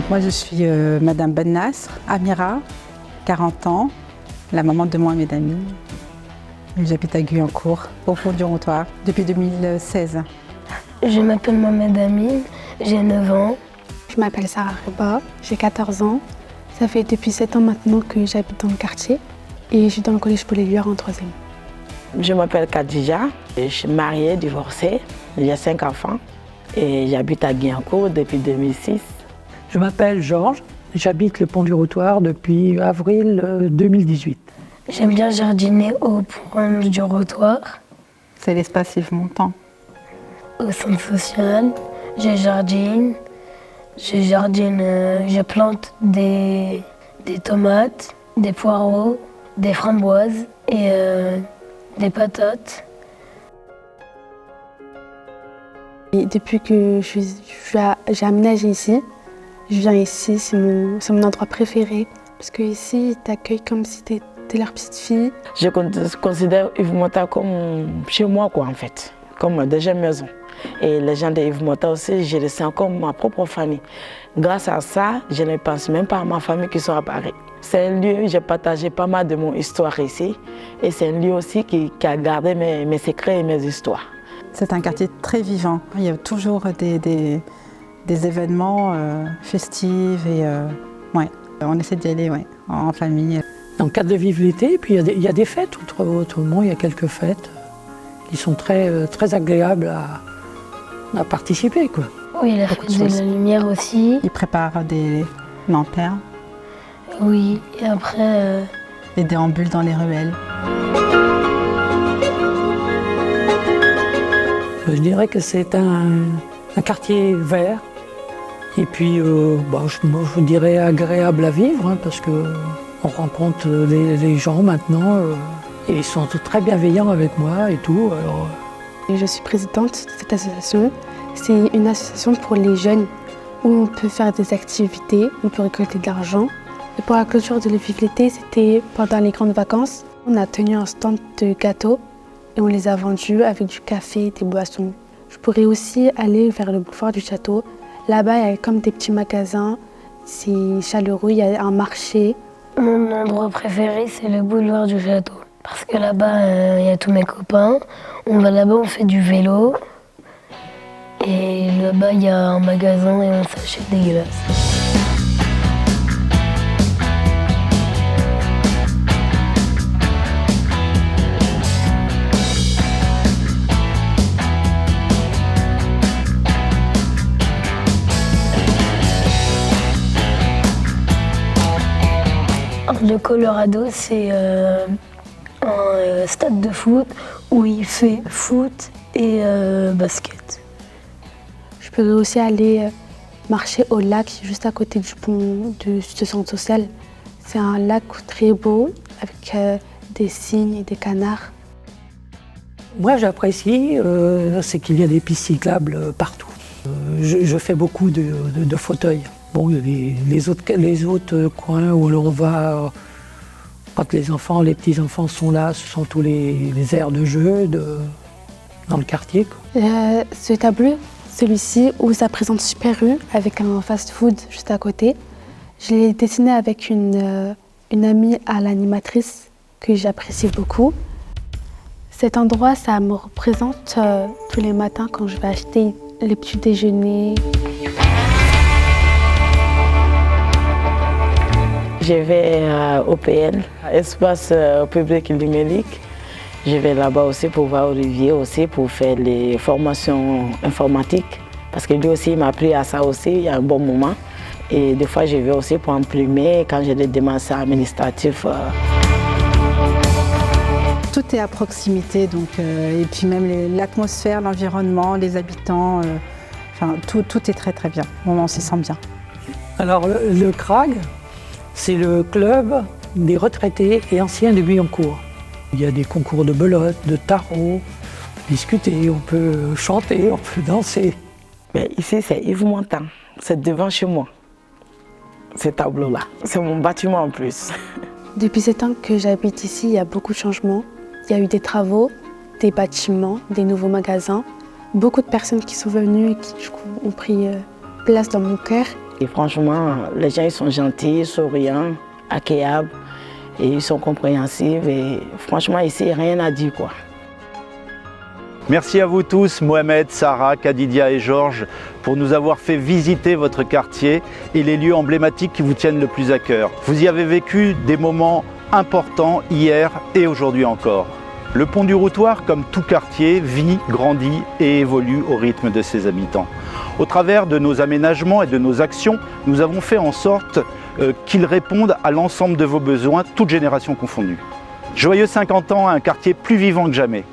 Moi, je suis Madame Ben Nasr, Amira, 40 ans, la maman de Mohamed Amin. J'habite à Guyancourt, au fond du Rontoir, depuis 2016. Je m'appelle Mohamed Amin, j'ai 9 ans. Je m'appelle Sarah Reba, j'ai 14 ans. Ça fait depuis 7 ans maintenant que j'habite dans le quartier et je suis dans le collège Paul Éluard en 3e. Je m'appelle Khadija, je suis mariée, divorcée, j'ai 5 enfants et j'habite à Guyancourt depuis 2006. Je m'appelle Georges, j'habite le Pont du Rontoir depuis avril 2018. J'aime bien jardiner au Pont du Rontoir. C'est l'espace Yves Montand. Au centre social, je jardine. Je plante des tomates, des poireaux, des framboises et des patates. Et depuis que j'ai aménagé ici, je viens ici, c'est mon endroit préféré. Parce qu'ici, ils t'accueillent comme si tu étais leur petite fille. Je considère Yves Montand comme chez moi, quoi, en fait, comme deuxième maison. Et les gens de Yves Montand aussi, je les sens comme ma propre famille. Grâce à ça, je ne pense même pas à ma famille qui sont à Paris. C'est un lieu, j'ai partagé pas mal de mon histoire ici. Et c'est un lieu aussi qui a gardé mes secrets et mes histoires. C'est un quartier très vivant. Il y a toujours des événements festifs et ouais, on essaie d'y aller en famille. Dans le cadre de Vive l'été, puis il y a des fêtes autrement, il y a quelques fêtes qui sont très, très agréables à participer, quoi. Oui, la fête de la lumière aussi. Ils préparent des lanternes. Oui, et après... Des déambules dans les ruelles. Je dirais que c'est un quartier vert et puis je dirais agréable à vivre parce qu'on rencontre les gens maintenant et ils sont très bienveillants avec moi et tout. Alors... Je suis présidente de cette association. C'est une association pour les jeunes où on peut faire des activités, on peut récolter de l'argent. Et pour la clôture de Vive l'été, c'était pendant les grandes vacances. On a tenu un stand de gâteaux et on les a vendus avec du café et des boissons. Je pourrais aussi aller vers le boulevard du château. Là-bas, il y a comme des petits magasins, c'est chaleureux, il y a un marché. Mon endroit préféré, c'est le boulevard du château. Parce que là-bas, il y a tous mes copains. On va là-bas, on fait du vélo. Et là-bas, il y a un magasin et on s'achète des glaces. Le Colorado, c'est un stade de foot où il fait foot et basket. Je pourrais aussi aller marcher au lac juste à côté du pont de ce centre social. C'est un lac très beau avec des cygnes et des canards. Moi, j'apprécie, c'est qu'il y a des pistes cyclables partout. Je fais beaucoup de fauteuils. Bon, les autres coins où l'on va, quand les petits-enfants sont là, ce sont tous les aires de jeu dans le quartier, quoi. Ce tableau, celui-ci, où ça présente Super U avec un fast-food juste à côté, je l'ai dessiné avec une amie à l'animatrice que j'apprécie beaucoup. Cet endroit, ça me représente tous les matins quand je vais acheter les petits déjeuners. Je vais au PN, espace public et numérique. Je vais là-bas aussi pour voir Olivier aussi pour faire les formations informatiques. Parce que lui aussi, il m'a appris à ça aussi il y a un bon moment. Et des fois, je vais aussi pour imprimer quand j'ai des demandes administratives. Tout est à proximité, donc, et puis même l'atmosphère, l'environnement, les habitants, tout est très très bien. On s'y sent bien. Alors le CRAG, c'est le club des retraités et anciens de Guyancourt. Il y a des concours de belote, de tarot, on peut discuter, on peut chanter, on peut danser. Mais ici, c'est Yves Montand, c'est devant chez moi, ce tableau-là. C'est mon bâtiment en plus. Depuis 7 ans que j'habite ici, il y a beaucoup de changements. Il y a eu des travaux, des bâtiments, des nouveaux magasins. Beaucoup de personnes qui sont venues et qui du coup, ont pris place dans mon cœur. Et franchement, les gens ils sont gentils, souriants, accueillables et ils sont compréhensifs. Et franchement, ici, il n'y a rien à dire, quoi. Merci à vous tous, Mohamed, Sarah, Kadidia et Georges, pour nous avoir fait visiter votre quartier et les lieux emblématiques qui vous tiennent le plus à cœur. Vous y avez vécu des moments importants hier et aujourd'hui encore. Le Pont du Routoir, comme tout quartier, vit, grandit et évolue au rythme de ses habitants. Au travers de nos aménagements et de nos actions, nous avons fait en sorte qu'ils répondent à l'ensemble de vos besoins, toutes générations confondues. Joyeux 50 ans à un quartier plus vivant que jamais.